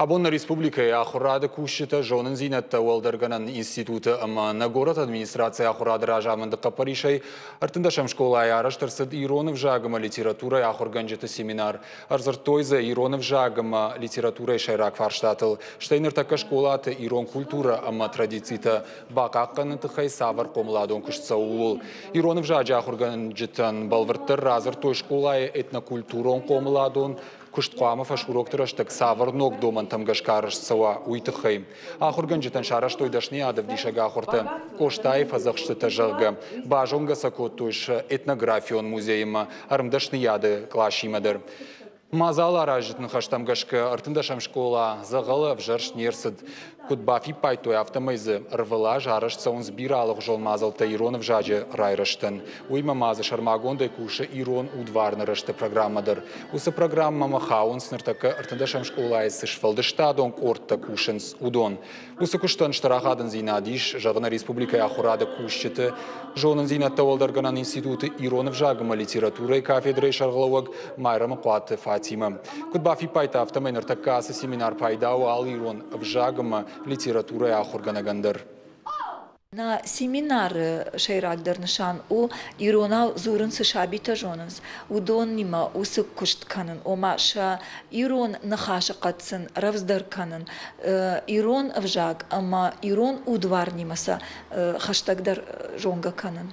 Абонна республикая ахурады кушчита жонын зинатта уалдарганан институты ама на город администрация ахурады ражамынды қапаришай артындашам школа аяраштырсыд Иронов жагыма литература ахурганжыты семинар. Арзыртойза Иронов жагыма литература шайрак фарштатыл. Штайнер така школаты Ирон культура ама традицита бақаққаны тыхай савар комладон кышца уул. Иронов жагы ахурганжытын балвырттыр разыр той школай этнокультурон комладон Куштқуамов ашуроктыраштык савырнок доман тамгашкарыш сава уйтыхай. Ахурганжытын шараш тойдашни адов дишага ахурты. Коштаев азақшты жағы. Бажонга сакот тойш этнографион музейма арымдашны яды клашимадыр. Мазал аражытын хаштамгашка артындашам школа зағалы вжарш нерсід. Кудбафи пайтой автомайзы рвала жарыш цаун сбиралық жол мазалта Иронов жажы райрыштын. Уйма мазы шармагондай кушы Ирон удварны рышты программадыр. Усы программа махаун сныртака артындашам школа айсы швалдыштадон кортта кушынс удон. Усы куштан штарахадын зинадиш жағына республика ахурады кушчыты. Жонын зинатта олдарганан институты Иронов жагыма литература и кафедры шарғылауаг майрамы қуаты Фатима. Кудбафи пайта автомайныр такасы семинар пайдау ал Ирон в жагыма литература и ахурганагандыр. На семинар шайрагдыр нышан у Иронау зурын сышабита жоныз. Удон нима усы кушт канын. Омаша Ирон нахаша қатсын равздар канын. Ирон в жаг, ама Ирон удвар нимаса хаштагдар жонга канын.